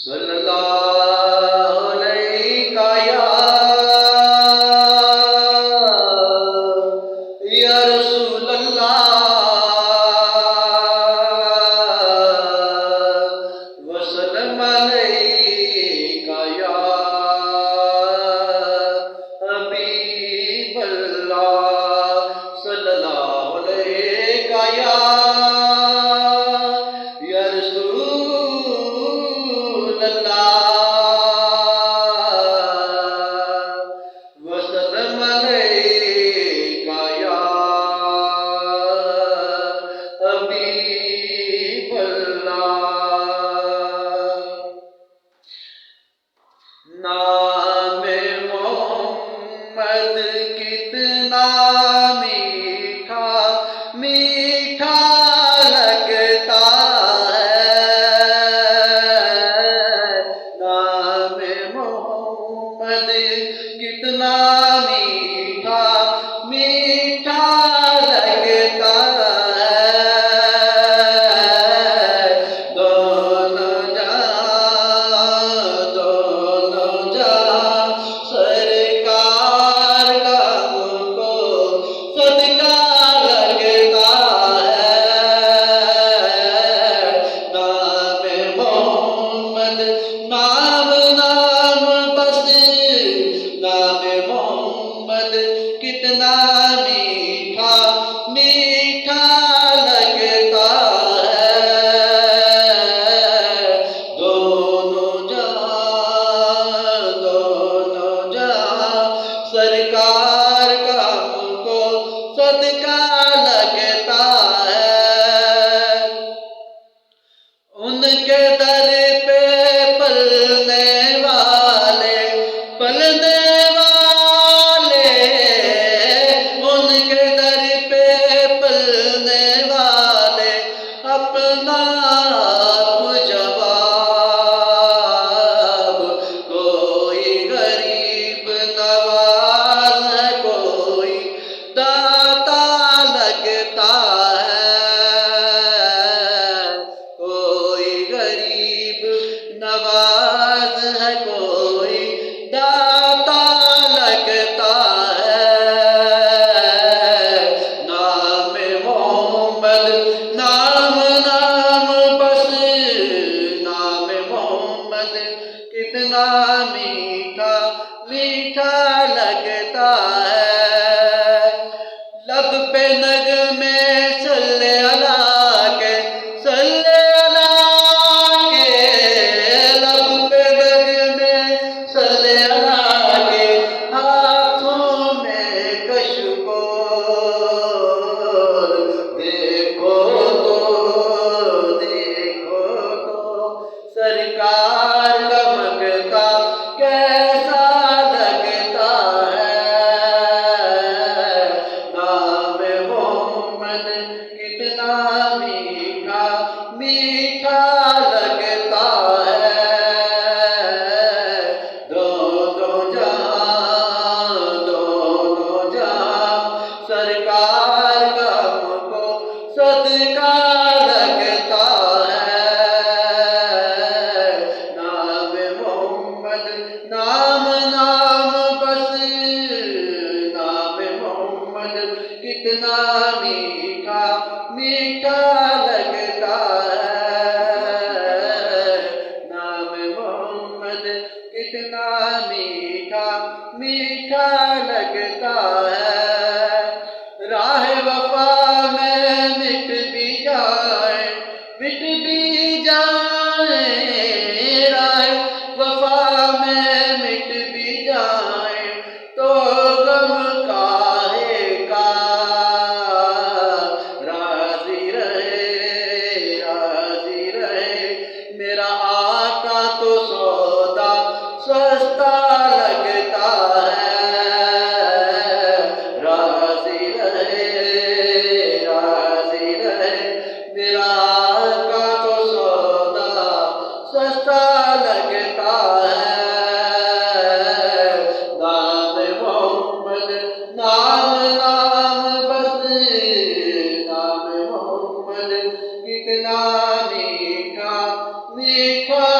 सल्लल्लाहु अलैका या रसूल अल्लाह वसल्लम अलैका या हबीब अल्लाह सल्लल्लाहु अलैका या रसूल अल्लाह वसल्लम अलैका या हबीब अल्लाह। नाम मोहम्मद कितना मीठा मीठा लगता है। नाम मोहम्मद कितना मीठा मीठा लगता है। दोनों जहां सरकार का मुझको सदका लगता है। नाम मोहम्मद नाम नाम बस नाम मोहम्मद कितना मीठा मीठा लगता है। दोनों जहां सरकार का मुझको सदका लगता है। उनके दर पे पलने वाले उनके दर पे पलने वाले अपना आप जवाब। कोई गरीब नवाज है कोई दाता लगता है। कोई गरीब नवाज है कोई दाता लगता है। नाम मोहम्मद नाम नाम बस नाम मोहम्मद कितना मीठा मीठा लगता है। लब पे नगमे सल्ले अला के लब पे नगमे सल्ले अला के हाथों में कशकोल। देखो तो सरकार का मक्का कैसा लगता है। नाम मोहम्मद कितना मीठा मीठा लगता है। दोनों जहां सरकार का मुझको सदका लगता है। नाम मोहम्मद नाम नाम बस नाम मोहम्मद कितना मीठा मीठा लगता है। नाम मोहम्मद कितना मीठा मीठा लगता है। राह वफा में मिट भी जाए राह वफा में मिट भी जाए तो गम काहे का। राजी रहे मेरा आका तो सौदा सस्ता लगता है। राजी रहे मेरा आका तो सौदा सस्ता लगता है। नाम मोहम्मद नाम नाम मोहम्मद कितना मीठा मीठा